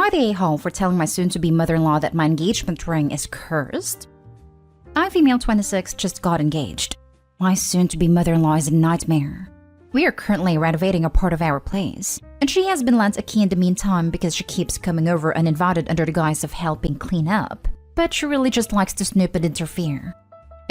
I the a-hole for telling my soon-to-be mother-in-law that my engagement ring is cursed? I, female 26, just got engaged. My soon-to-be mother-in-law is a nightmare. We are currently renovating a part of our place, and she has been lent a key in the meantime because she keeps coming over uninvited under the guise of helping clean up. But she really just likes to snoop and interfere.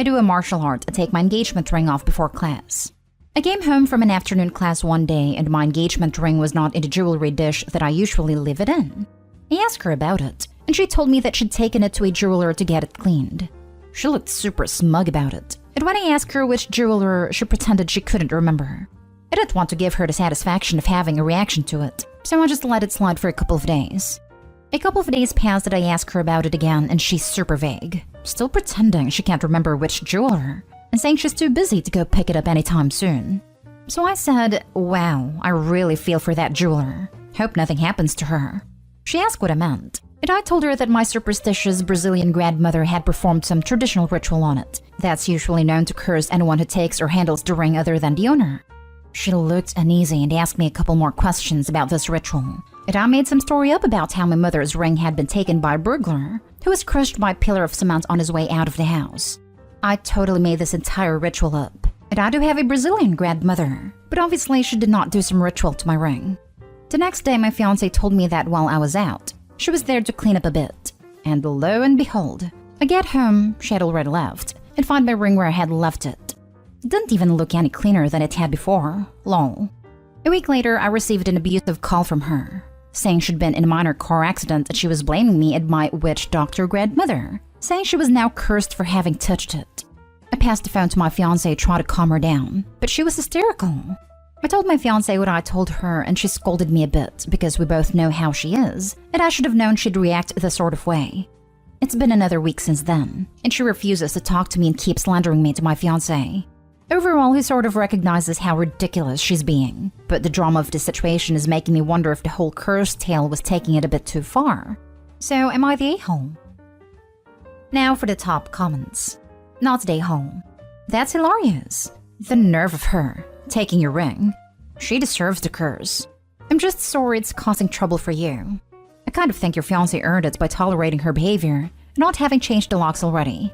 I do a martial art and take my engagement ring off before class. I came home from an afternoon class one day and my engagement ring was not in the jewelry dish that I usually leave it in. I asked her about it, and she told me that she'd taken it to a jeweler to get it cleaned. She looked super smug about it, and when I asked her which jeweler, she pretended she couldn't remember. I didn't want to give her the satisfaction of having a reaction to it, so I just let it slide for a couple of days. A couple of days passed that I asked her about it again, and she's super vague, still pretending she can't remember which jeweler, and saying she's too busy to go pick it up anytime soon. So I said, wow, I really feel for that jeweler. Hope nothing happens to her. She asked what I meant, and I told her that my superstitious Brazilian grandmother had performed some traditional ritual on it that's usually known to curse anyone who takes or handles the ring other than the owner. She looked uneasy and asked me a couple more questions about this ritual, and I made some story up about how my mother's ring had been taken by a burglar who was crushed by a pillar of cement on his way out of the house. I totally made this entire ritual up, and I do have a Brazilian grandmother, but obviously she did not do some ritual to my ring. The next day, my fiancé told me that while I was out, she was there to clean up a bit, and lo and behold, I get home, she had already left, and find my ring where I had left it. It didn't even look any cleaner than it had before, lol. A week later, I received an abusive call from her, saying she'd been in a minor car accident and she was blaming me and my witch doctor grandmother, saying she was now cursed for having touched it. I passed the phone to my fiancé to try to calm her down, but she was hysterical. I told my fiancé what I told her and she scolded me a bit because we both know how she is, and I should have known she'd react this sort of way. It's been another week since then, and she refuses to talk to me and keeps slandering me to my fiancé. Overall, he sort of recognizes how ridiculous she's being, but the drama of the situation is making me wonder if the whole curse tale was taking it a bit too far. So, am I the a-hole? Now for the top comments. Not the a-hole. That's hilarious. The nerve of her, taking your ring. She deserves the curse. I'm just sorry it's causing trouble for you. I kind of think your fiancé earned it by tolerating her behavior and not having changed the locks already.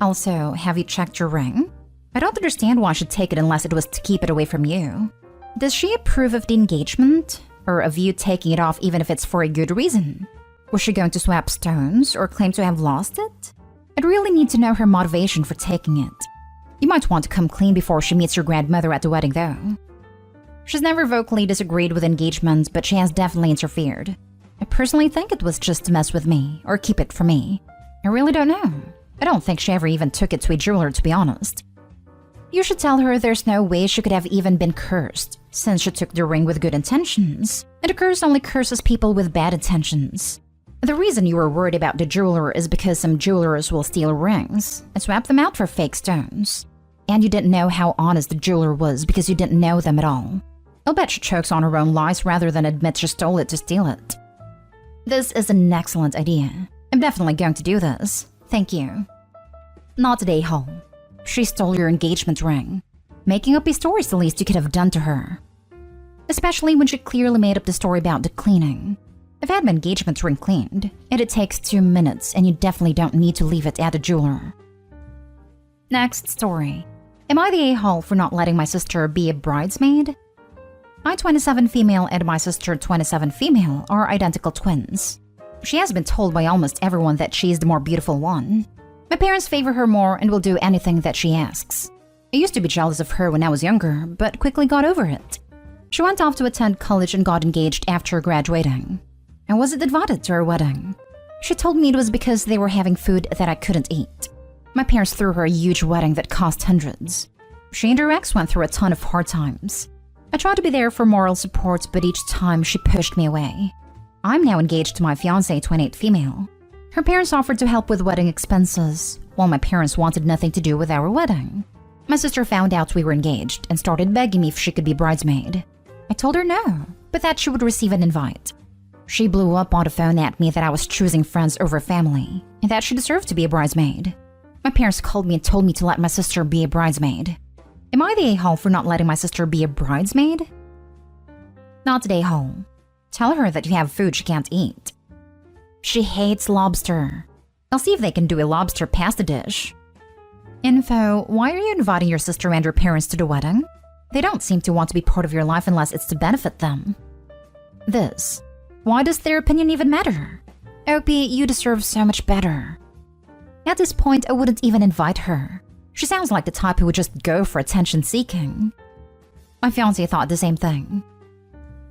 Also, have you checked your ring? I don't understand why I should take it unless it was to keep it away from you. Does she approve of the engagement? Or of you taking it off even if it's for a good reason? Was she going to swap stones or claim to have lost it? I'd really need to know her motivation for taking it. You might want to come clean before she meets your grandmother at the wedding though. She's never vocally disagreed with engagement, but she has definitely interfered. I personally think it was just to mess with me, or keep it for me. I really don't know. I don't think she ever even took it to a jeweler, to be honest. You should tell her there's no way she could have even been cursed, since she took the ring with good intentions, and a curse only curses people with bad intentions. The reason you were worried about the jeweler is because some jewelers will steal rings and swap them out for fake stones. And you didn't know how honest the jeweler was because you didn't know them at all. I'll bet she chokes on her own lies rather than admit she stole it to steal it. This is an excellent idea. I'm definitely going to do this. Thank you. Not today, Hall. She stole your engagement ring. Making up a story's the least you could have done to her. Especially when she clearly made up the story about the cleaning. I've had my engagement ring cleaned, and it takes 2 minutes, and you definitely don't need to leave it at a jeweler. Next story. Am I the a-hole for not letting my sister be a bridesmaid? I, 27 female, and my sister, 27 female, are identical twins. She has been told by almost everyone that she's the more beautiful one. My parents favor her more and will do anything that she asks. I used to be jealous of her when I was younger, but quickly got over it. She went off to attend college and got engaged after graduating. I wasn't invited to her wedding. She told me it was because they were having food that I couldn't eat. My parents threw her a huge wedding that cost hundreds. She and her ex went through a ton of hard times. I tried to be there for moral support, but each time she pushed me away. I'm now engaged to my fiancé, 28 female. Her parents offered to help with wedding expenses, while my parents wanted nothing to do with our wedding. My sister found out we were engaged and started begging me if she could be bridesmaid. I told her no, but that she would receive an invite. She blew up on the phone at me that I was choosing friends over family, and that she deserved to be a bridesmaid. My parents called me and told me to let my sister be a bridesmaid. Am I the a-hole for not letting my sister be a bridesmaid? Not the a-hole. Tell her that you have food she can't eat. She hates lobster. I'll see if they can do a lobster pasta dish. Info, why are you inviting your sister and your parents to the wedding? They don't seem to want to be part of your life unless it's to benefit them. This, why does their opinion even matter? Opie, you deserve so much better. At this point, I wouldn't even invite her. She sounds like the type who would just go for attention seeking. My fiancé thought the same thing.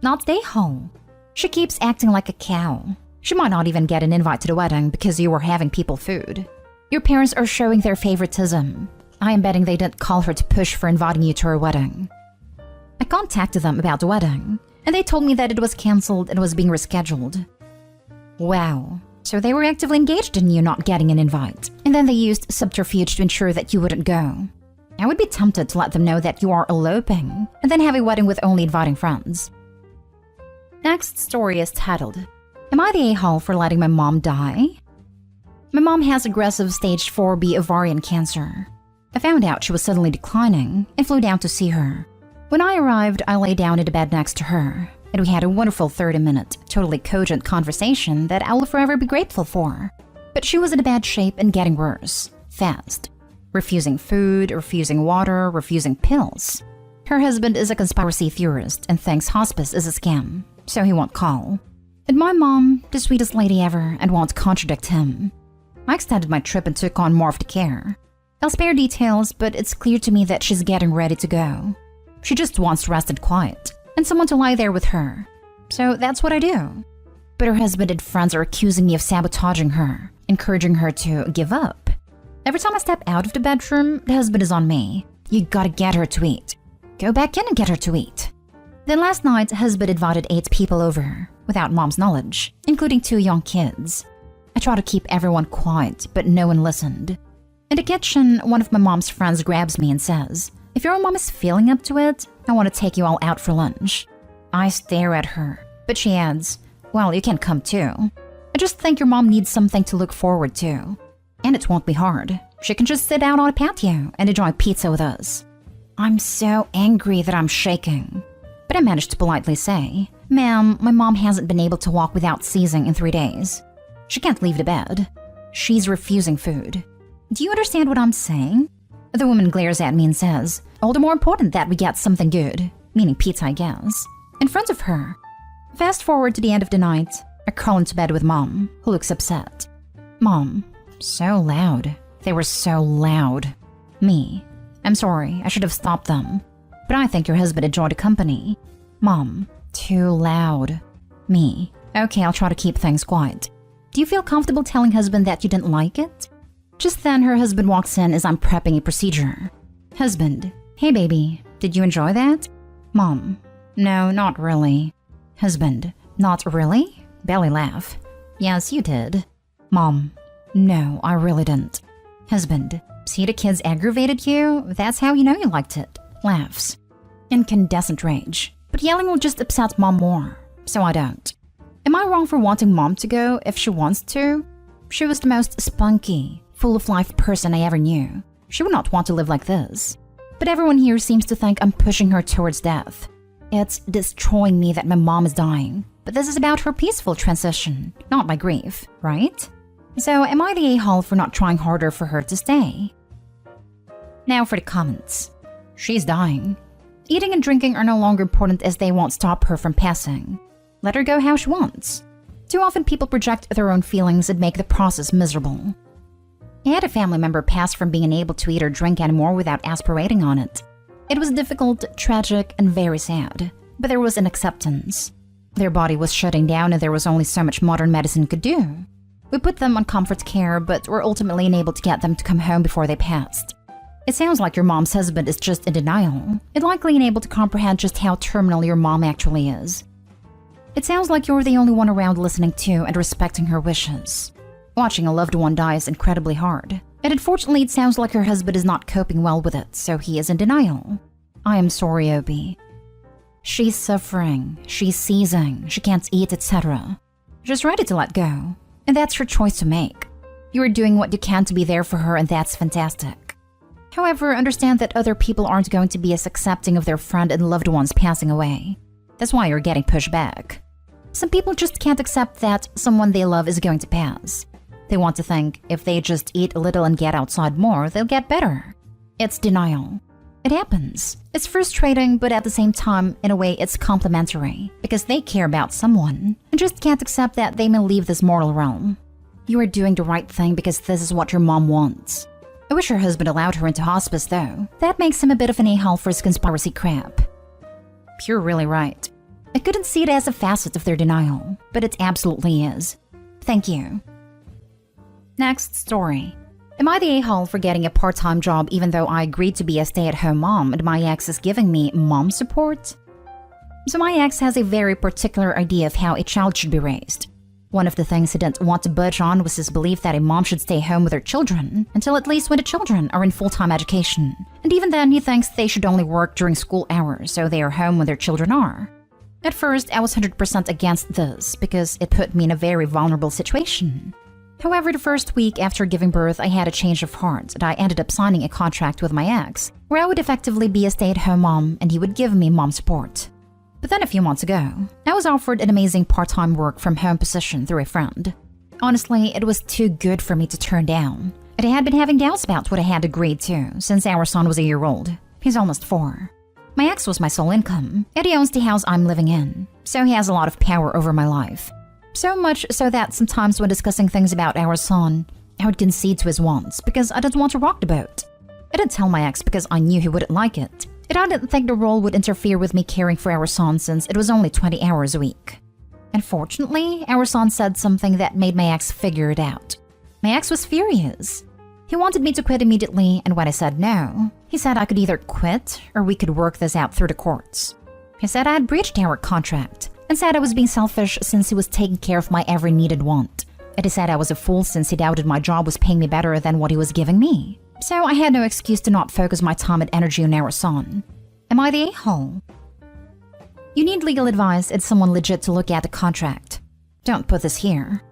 Not the a-hole. She keeps acting like a cow. She might not even get an invite to the wedding because you were having people food. Your parents are showing their favoritism. I am betting they didn't call her to push for inviting you to her wedding. I contacted them about the wedding, and they told me that it was cancelled and was being rescheduled. Wow. So they were actively engaged in you not getting an invite, and then they used subterfuge to ensure that you wouldn't go. I would be tempted to let them know that you are eloping, and then have a wedding with only inviting friends. Next story is titled, Am I the a-hole for letting my mom die? My mom has aggressive stage 4B ovarian cancer. I found out she was suddenly declining and flew down to see her. When I arrived, I lay down in the bed next to her, and we had a wonderful 30-minute, totally cogent conversation that I will forever be grateful for. But she was in a bad shape and getting worse, fast. Refusing food, refusing water, refusing pills. Her husband is a conspiracy theorist and thinks hospice is a scam, so he won't call. And my mom, the sweetest lady ever, and won't contradict him. I extended my trip and took on more of the care. I'll spare details, but it's clear to me that she's getting ready to go. She just wants rest and quiet, and someone to lie there with her. So that's what I do. But her husband and friends are accusing me of sabotaging her, encouraging her to give up. Every time I step out of the bedroom, the husband is on me. You gotta get her to eat. Go back in and get her to eat. Then last night, husband invited 8 people over, without mom's knowledge, including 2 young kids. I tried to keep everyone quiet, but no one listened. In the kitchen, one of my mom's friends grabs me and says, If your mom is feeling up to it, I want to take you all out for lunch. I stare at her, but she adds, Well, you can come too. I just think your mom needs something to look forward to. And it won't be hard. She can just sit out on a patio and enjoy pizza with us. I'm so angry that I'm shaking. But I managed to politely say, Ma'am, my mom hasn't been able to walk without seizing in 3 days. She can't leave the bed. She's refusing food. Do you understand what I'm saying? The woman glares at me and says, All the more important that we get something good, meaning pizza, I guess, in front of her. Fast forward to the end of the night, I crawl into bed with Mom, who looks upset. Mom, so loud. They were so loud. Me, I'm sorry, I should have stopped them. But I think your husband enjoyed the company. Mom, too loud. Me, okay, I'll try to keep things quiet. Do you feel comfortable telling husband that you didn't like it? Just then, her husband walks in as I'm prepping a procedure. Husband, hey baby, did you enjoy that? Mom, no, not really. Husband, not really? Belly laugh. Yes, you did. Mom, no, I really didn't. Husband, see the kids aggravated you? That's how you know you liked it. Laughs. Incandescent rage. But yelling will just upset Mom more, so I don't. Am I wrong for wanting Mom to go if she wants to? She was the most spunky, full of life person I ever knew. She would not want to live like this. But everyone here seems to think I'm pushing her towards death. It's destroying me that my mom is dying. But this is about her peaceful transition, not my grief, right? So am I the a-hole for not trying harder for her to stay? Now for the comments. She's dying. Eating and drinking are no longer important as they won't stop her from passing. Let her go how she wants. Too often people project their own feelings and make the process miserable. I had a family member pass from being unable to eat or drink anymore without aspirating on it. It was difficult, tragic, and very sad, but there was an acceptance. Their body was shutting down and there was only so much modern medicine could do. We put them on comfort care, but were ultimately unable to get them to come home before they passed. It sounds like your mom's husband is just in denial, and likely unable to comprehend just how terminal your mom actually is. It sounds like you're the only one around listening to and respecting her wishes. Watching a loved one die is incredibly hard, and unfortunately it sounds like her husband is not coping well with it, so he is in denial. I am sorry, Obi. She's suffering, she's seizing, she can't eat, etc. She's ready to let go, and that's her choice to make. You are doing what you can to be there for her, and that's fantastic. However, understand that other people aren't going to be as accepting of their friend and loved ones passing away. That's why you're getting pushed back. Some people just can't accept that someone they love is going to pass. They want to think if they just eat a little and get outside more, they'll get better. It's denial. It happens. It's frustrating, but at the same time, in a way, it's complimentary because they care about someone and just can't accept that they may leave this mortal realm. You are doing the right thing because this is what your mom wants. I wish her husband allowed her into hospice, though. That makes him a bit of an a-hole for his conspiracy crap. You're really right. I couldn't see it as a facet of their denial, but it absolutely is. Thank you. Next story. Am I the a-hole for getting a part-time job even though I agreed to be a stay-at-home mom and my ex is giving me mom support? So my ex has a very particular idea of how a child should be raised. One of the things he didn't want to budge on was his belief that a mom should stay home with her children until at least when the children are in full-time education. And even then, he thinks they should only work during school hours so they are home when their children are. At first, I was 100% against this because it put me in a very vulnerable situation. However, the first week after giving birth, I had a change of heart and I ended up signing a contract with my ex where I would effectively be a stay-at-home mom and he would give me mom support. But then a few months ago, I was offered an amazing part-time work-from-home position through a friend. Honestly, it was too good for me to turn down. And I had been having doubts about what I had agreed to since our son was a year old. He's almost 4. My ex was my sole income, and he owns the house I'm living in, so he has a lot of power over my life. So much so that sometimes when discussing things about our son, I would concede to his wants because I didn't want to rock the boat. I didn't tell my ex because I knew he wouldn't like it. And I didn't think the role would interfere with me caring for our son since it was only 20 hours a week. Unfortunately, our son said something that made my ex figure it out. My ex was furious. He wanted me to quit immediately, and when I said no, he said I could either quit or we could work this out through the courts. He said I had breached our contract and said I was being selfish since he was taking care of my every needed want. And he said I was a fool since he doubted my job was paying me better than what he was giving me. So I had no excuse to not focus my time and energy on our son. Am I the a-hole? You need legal advice and someone legit to look at the contract. Don't put this here.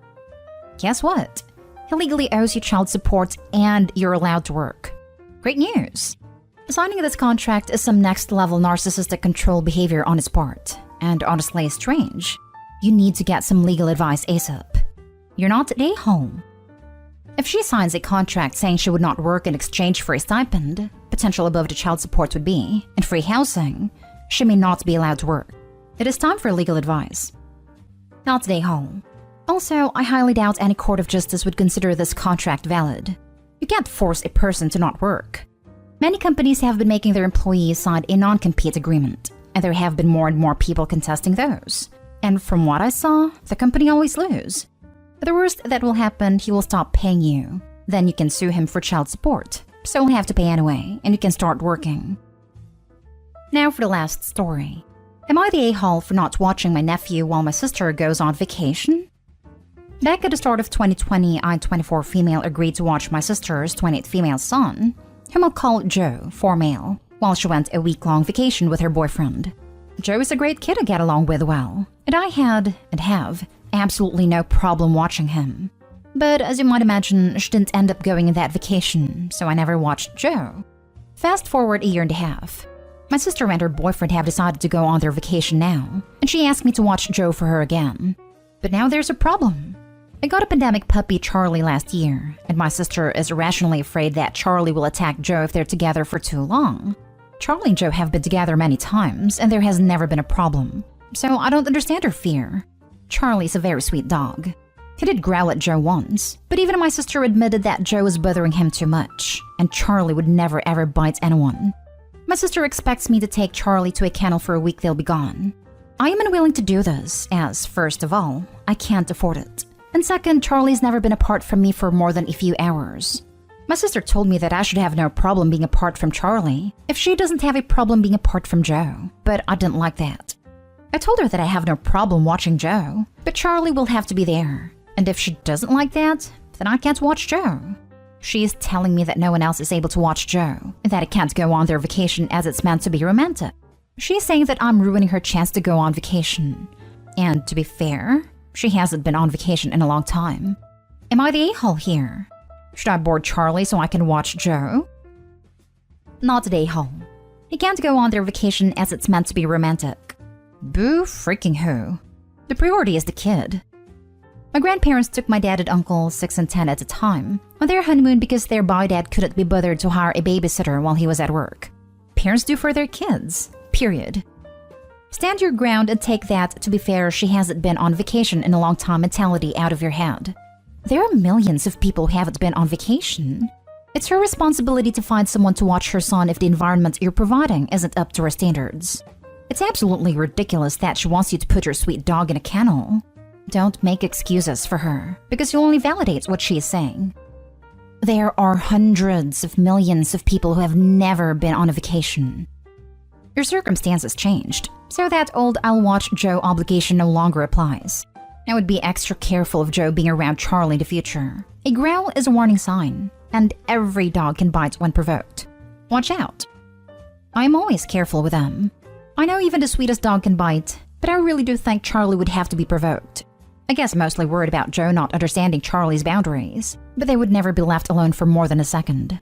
Guess what? He legally owes you child support and you're allowed to work. Great news! Signing this contract is some next-level narcissistic control behavior on his part. And honestly, strange. You need to get some legal advice ASAP. You're not the a-hole. If she signs a contract saying she would not work in exchange for a stipend, potential above the child support would be, and free housing, she may not be allowed to work. It is time for legal advice. Not the a-hole. Also, I highly doubt any court of justice would consider this contract valid. You can't force a person to not work. Many companies have been making their employees sign a non-compete agreement, and there have been more and more people contesting those. And from what I saw, the company always lose. The worst that will happen, he will stop paying you. Then you can sue him for child support. So he'll have to pay anyway, and you can start working. Now for the last story. Am I the a-hole for not watching my nephew while my sister goes on vacation? Back at the start of 2020, I, 24 female, agreed to watch my sister's 28 female son, whom I'll call Joe, 4 male, while she went a week-long vacation with her boyfriend. Joe is a great kid to get along with well, and I had, and have, absolutely no problem watching him. But as you might imagine, she didn't end up going on that vacation, so I never watched Joe. Fast forward a year and a half. My sister and her boyfriend have decided to go on their vacation now, and she asked me to watch Joe for her again. But now there's a problem. I got a pandemic puppy Charlie last year, and my sister is irrationally afraid that Charlie will attack Joe if they're together for too long. Charlie and Joe have been together many times, and there has never been a problem, so I don't understand her fear. Charlie's a very sweet dog. He did growl at Joe once, but even my sister admitted that Joe was bothering him too much, and Charlie would never ever bite anyone. My sister expects me to take Charlie to a kennel for a week they'll be gone. I am unwilling to do this, as, first of all, I can't afford it. And second, Charlie's never been apart from me for more than a few hours. My sister told me that I should have no problem being apart from Charlie if she doesn't have a problem being apart from Joe, but I didn't like that. I told her that I have no problem watching Joe, but Charlie will have to be there. And if she doesn't like that, then I can't watch Joe. She is telling me that no one else is able to watch Joe, and that I can't go on their vacation as it's meant to be romantic. She's saying that I'm ruining her chance to go on vacation. And to be fair, she hasn't been on vacation in a long time. Am I the a-hole here? Should I board Charlie so I can watch Joe? Not the a-hole. He can't go on their vacation as it's meant to be romantic. Boo freaking who. The priority is the kid. My grandparents took my dad and uncle, 6 and 10 at a time, on their honeymoon because their boy-dad couldn't be bothered to hire a babysitter while he was at work. Parents do for their kids, period. Stand your ground and take that, to be fair, she hasn't been on vacation in a long time mentality out of your head. There are millions of people who haven't been on vacation. It's her responsibility to find someone to watch her son if the environment you're providing isn't up to her standards. It's absolutely ridiculous that she wants you to put your sweet dog in a kennel. Don't make excuses for her, because you only validate what she is saying. There are hundreds of millions of people who have never been on a vacation. Your circumstances changed, so that old "I'll watch Joe" obligation no longer applies. I would be extra careful of Joe being around Charlie in the future. A growl is a warning sign, and every dog can bite when provoked. Watch out. I'm always careful with them. I know even the sweetest dog can bite, but I really do think Charlie would have to be provoked. I guess mostly worried about Joe not understanding Charlie's boundaries, but they would never be left alone for more than a second.